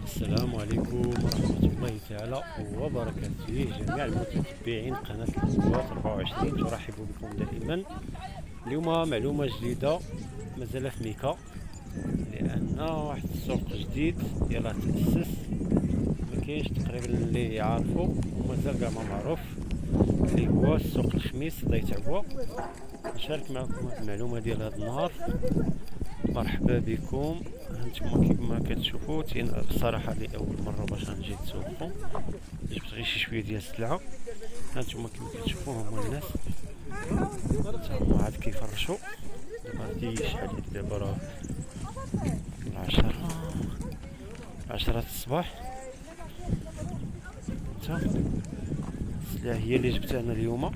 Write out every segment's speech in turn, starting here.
السلام عليكم ورحمة الله تعالى وبركاته. جميع المتتبعين قناة الكوات 24 ترحب بكم دائما. اليوم معلومة جديدة مازال في ميكا، لأن واحد السوق جديد يلاه تأسس، مكاينش تقريبا اللي يعرفو ومازال كاع ما معروف، اللي هو سوق الخميس ضيت عبوة. نشارك معكم هاد المعلومة ديال هاد النهار. مرحبا بكم. هانتوما كيما كتشوفوا بصراحه لاول مره باش غنجي نسوقو، جبت غير شي شويه ديال السلعه. هانتوما كيما كتشوفوا هما الناس هما عاد كيفرشوا. دابا هادي شحال هادي دابا راه 10 الصباح. السلعه هي اللي جبتها انا اليوم،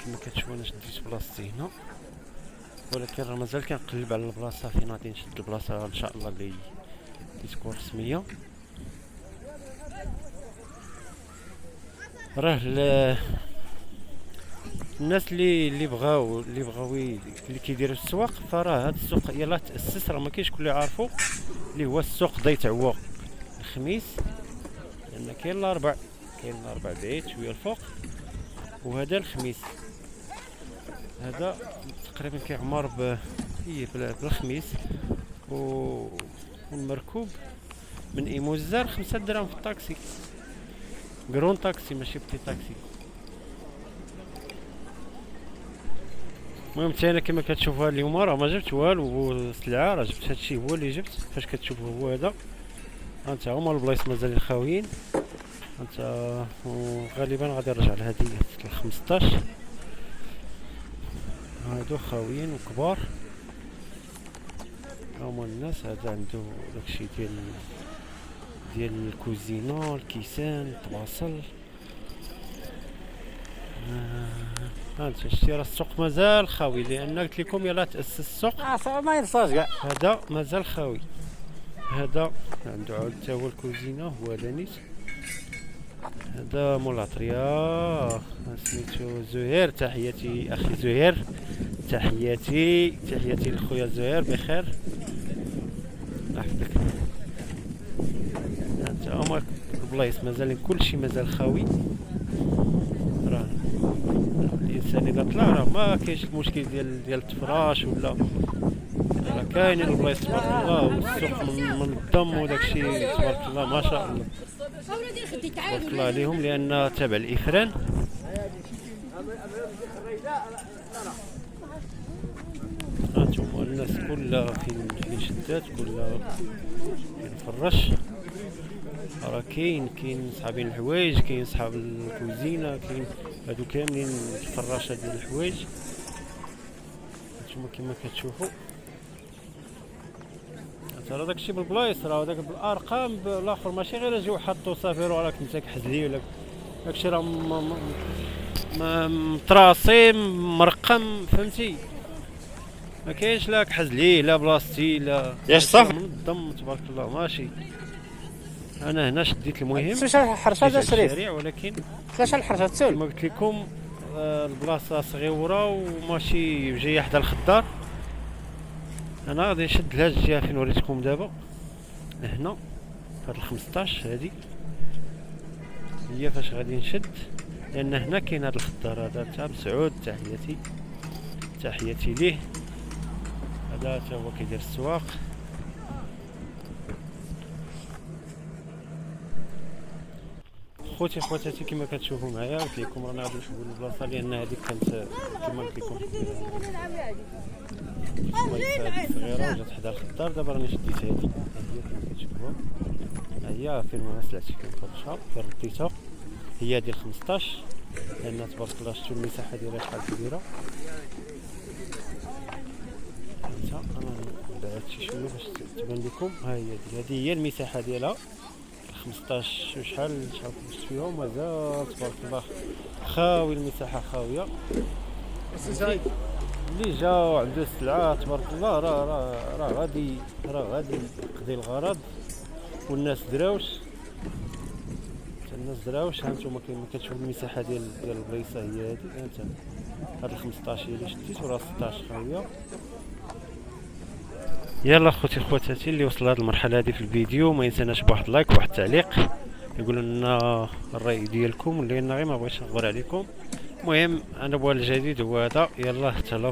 كيما كتشوفوا انا شديت بلاصتي هنا، ولكن راه مازال كنقلب على البلاصه فين غادي نشد البلاصه ان شاء الله اللي تكون رسميه. راه الناس اللي بغاو اللي كيديروا السواق، فراه هذا السوق يلاه تاسس، راه ما كاينش كل يعرفوا اللي هو السوق ضيت عوا الخميس، لان كاين الاربع بعيد شويه الفوق، وهذا الخميس هذا تقريبا كيعمر بالخميس. والمركوب من ايموزار 5 دراهم في الطاكسي، كرون طاكسي ماشي بتي طاكسي. المهم حتى انا كما كتشوفوا اليوم راه ما جبت والو السلعه، راه جبت هادشي هو اللي جبت. فاش كتشوفوا هو هذا، انت هما البلايص مازال خاويين. انت غالبا غادي نرجع لهادي 15 هادو خاويين وكبار. هما الناس هذا عنده داكشي ديال الكوزينه، الكيسان، الطباصل. هانت شتي راه السوق مازال خاوي، لان قلت لكم يلاه تاسس السوق. صعب ما يرصاش كاع. هذا مازال خاوي. هذا عنده عاود حتى هو الكوزينه، هو لانيت. هذا مولاتريا سميتو زهير. تحياتي اخي زهير، تحياتي لخويا زهير بخير يحفظك. انت هما البلايص مازال كلشي مازال خاوي. راه الانسان اذا طلع راه ما كاينش المشكل ديال التفراش ولا، راه كاينين البلايص تبارك الله، والسوق منظم وداكشي تبارك الله ما شاء الله تبارك الله عليهم، لان تابع الافران. هانتوما الناس كلها فين شدات، كلها فين فرش. راه كاين صحابين الحوايج، كاين صحاب الكوزينه، كاين هادو كاملين الفراشة ديال الحوايج. هانتوما كما كتشوفوا راه داكشي بالبلايص، راه داك بالارقام بالاخر ماشي غير اجيو حطو صافي راه راك انت كحزلي ولا داكشي راه متراصي مرقم، فهمتي؟ ما كاينش لا كحزلي لا بلاصتي لا ياش صافي منظم تبارك الله ماشي. انا هنا شديت المهم شحال الحرشه هذا شريف، الشارع، ولكن شحال الحرشه تسول كما قلت لكم البلاصه صغيره وماشي جايه حدا الخضار. انا غادي نشد لهاد الجهه فين وريتكم دابا هنا، هاد 15 هادي هي فاش غادي نشد، لان هنا كاين هاد الخضار هذا تاع مسعود. تحياتي ليه. هذا تا هو كيدير السواق. خوتي خواتاتي كما كتشوفوا معايا، قلت لكم رانا غادي نشوفوا البلاصه، لان هذيك كانت كما قلت لكم صغيره وجات حدا الخضار. دابا راني شديت هذه هي كما كتشوفوها، هي فين ما سلعتي كنفرشها فين رديتها، هي ديال 15، لان تبارك الله شفتوا المساحه ديالها شحال كبيره. انا بعدت شي شويه باش تبان لكم. ها هي هذه هي المساحه ديالها 15 وشحال شفت فيها، ومازال تبارك الله خاوي، المساحه خاويه. اللي جا وعنده السلعه تبارك الله راه غادي يقضي الغرض. والناس دراوش، هانتوما كما كتشوفوا المساحه ديال البلايصه هي هذه. هاد 15 هي اللي شديت، وراه 16 خاويه. يلا خوتي خواتاتي اللي وصل لهاد المرحله هذه في الفيديو ما ينساناش بواحد لايك وواحد تعليق يقولوا لنا الراي ديالكم، لان غير ما بغيتش نغور عليكم. المهم انا بوال الجديد هو هذا. يلا تهلاو.